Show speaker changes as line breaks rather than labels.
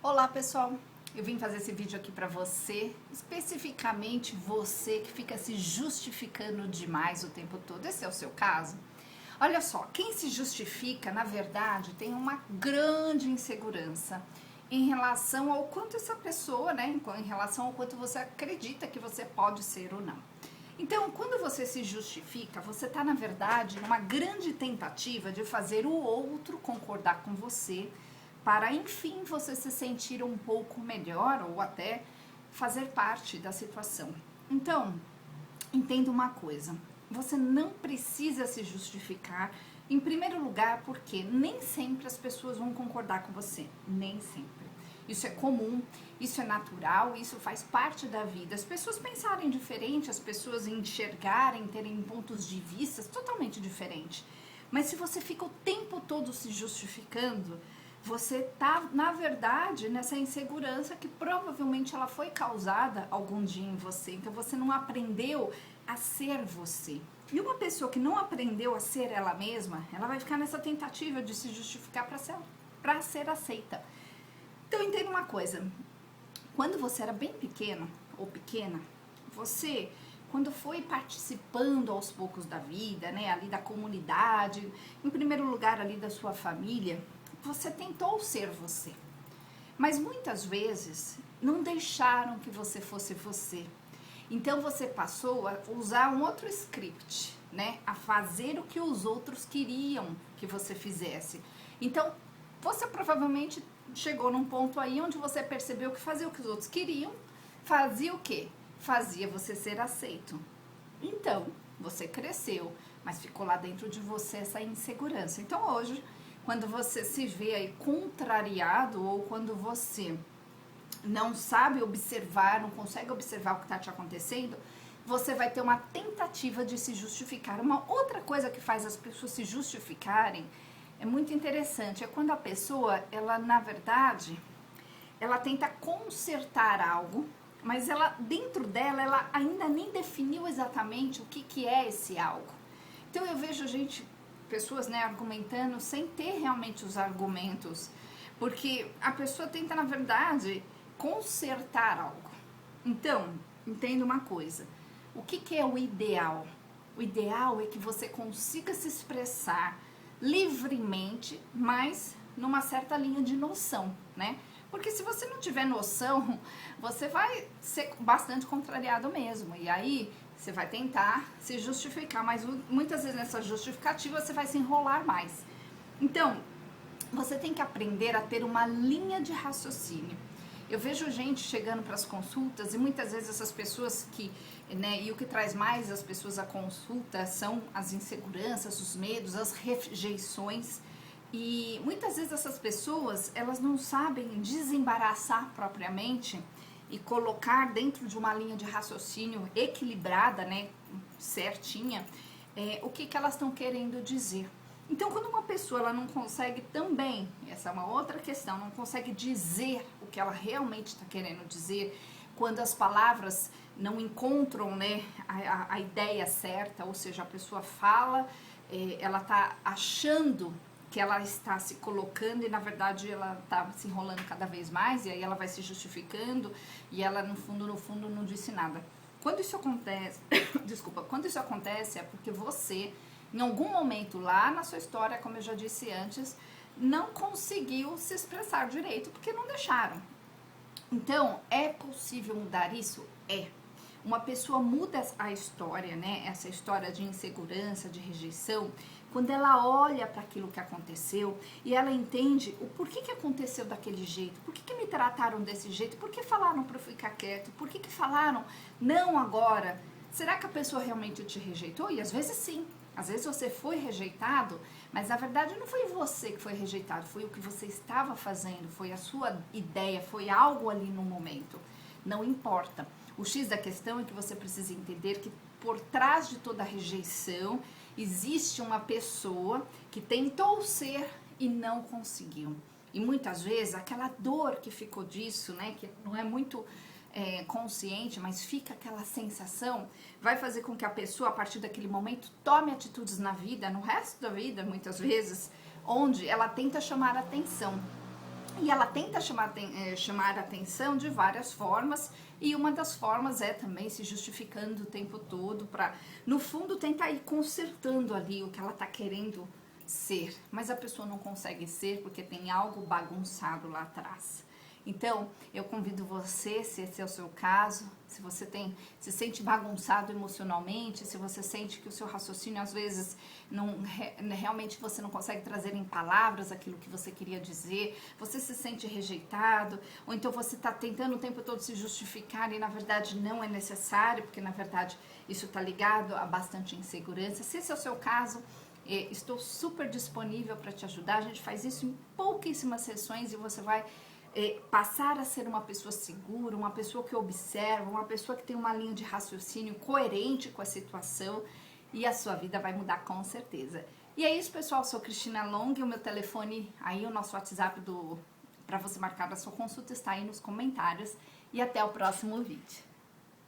Olá pessoal, eu vim fazer esse vídeo aqui para você, especificamente você que fica se justificando demais o tempo todo. Esse é o seu caso? Olha só, quem se justifica, na verdade, tem uma grande insegurança em relação ao quanto essa pessoa, né, em relação ao quanto você acredita que você pode ser ou não. Então, quando você se justifica, você está, na verdade, numa grande tentativa de fazer o outro concordar com você, para, enfim, você se sentir um pouco melhor ou até fazer parte da situação. Então, entenda uma coisa, você não precisa se justificar, em primeiro lugar, porque nem sempre as pessoas vão concordar com você, nem sempre. Isso é comum, isso é natural, isso faz parte da vida. As pessoas pensarem diferente, as pessoas enxergarem, terem pontos de vista totalmente diferentes. Mas se você fica o tempo todo se justificando, você tá, na verdade, nessa insegurança que provavelmente ela foi causada algum dia em você. Então você não aprendeu a ser você. E uma pessoa que não aprendeu a ser ela mesma, ela vai ficar nessa tentativa de se justificar para ser aceita. Então entenda uma coisa, quando você era bem pequeno ou pequena, você, quando foi participando aos poucos da vida, né, ali da comunidade, em primeiro lugar ali da sua família, você tentou ser você. Mas muitas vezes não deixaram que você fosse você. Então você passou a usar um outro script, né, a fazer o que os outros queriam que você fizesse. Então você provavelmente chegou num ponto aí onde você percebeu que fazer o que os outros queriam, fazia o quê? Fazia você ser aceito. Então, você cresceu, mas ficou lá dentro de você essa insegurança. Então hoje, quando você se vê aí contrariado ou quando você não sabe observar, não consegue observar o que está te acontecendo, você vai ter uma tentativa de se justificar. Uma outra coisa que faz as pessoas se justificarem é muito interessante, é quando a pessoa, ela na verdade, ela tenta consertar algo, mas ela dentro dela, ela ainda nem definiu exatamente o que é esse algo. Então eu vejo pessoas, né, argumentando sem ter realmente os argumentos, porque a pessoa tenta na verdade consertar algo. Então, entenda uma coisa, o que é o ideal? O ideal é que você consiga se expressar livremente, mas numa certa linha de noção, né? Porque se você não tiver noção, você vai ser bastante contrariado mesmo. E aí você vai tentar se justificar, mas muitas vezes nessa justificativa você vai se enrolar mais. Então, você tem que aprender a ter uma linha de raciocínio. Eu vejo gente chegando para as consultas e muitas vezes essas pessoas que, né, e o que traz mais as pessoas à consulta são as inseguranças, os medos, as rejeições. E muitas vezes essas pessoas, elas não sabem desembaraçar propriamente e colocar dentro de uma linha de raciocínio equilibrada, né, certinha, o que elas estão querendo dizer. Então, quando uma pessoa ela não consegue também, essa é uma outra questão, não consegue dizer o que ela realmente está querendo dizer, quando as palavras não encontram, né, a ideia certa, ou seja, a pessoa fala, ela está achando que ela está se colocando e na verdade ela está se enrolando cada vez mais e aí ela vai se justificando e ela no fundo não disse nada. Quando isso acontece, desculpa, quando isso acontece é porque você em algum momento lá na sua história, como eu já disse antes, não conseguiu se expressar direito porque não deixaram. Então, é possível mudar isso? É. Uma pessoa muda a história, né? Essa história de insegurança, de rejeição, quando ela olha para aquilo que aconteceu e ela entende o porquê que aconteceu daquele jeito, por que me trataram desse jeito, por que falaram para eu ficar quieto, por que falaram não agora. Será que a pessoa realmente te rejeitou? E às vezes sim. Às vezes você foi rejeitado, mas na verdade não foi você que foi rejeitado, foi o que você estava fazendo, foi a sua ideia, foi algo ali no momento. Não importa. O X da questão é que você precisa entender que por trás de toda rejeição existe uma pessoa que tentou ser e não conseguiu. E muitas vezes aquela dor que ficou disso, né, que não é muito consciente, mas fica aquela sensação, vai fazer com que a pessoa, a partir daquele momento, tome atitudes na vida, no resto da vida, muitas vezes, onde ela tenta chamar a atenção. E ela tenta chamar a atenção de várias formas, e uma das formas é também se justificando o tempo todo para, no fundo, tentar ir consertando ali o que ela tá querendo ser, mas a pessoa não consegue ser porque tem algo bagunçado lá atrás. Então, eu convido você, se esse é o seu caso, se você se sente bagunçado emocionalmente, se você sente que o seu raciocínio às vezes realmente você não consegue trazer em palavras aquilo que você queria dizer, você se sente rejeitado, ou então você está tentando o tempo todo se justificar e na verdade não é necessário, porque na verdade isso está ligado a bastante insegurança. Se esse é o seu caso, estou super disponível para te ajudar. A gente faz isso em pouquíssimas sessões e você vai passar a ser uma pessoa segura, uma pessoa que observa, uma pessoa que tem uma linha de raciocínio coerente com a situação, e a sua vida vai mudar com certeza. E é isso, pessoal. Eu sou Cristina Long, e o meu telefone, aí o nosso WhatsApp para você marcar a sua consulta está aí nos comentários, e até o próximo vídeo.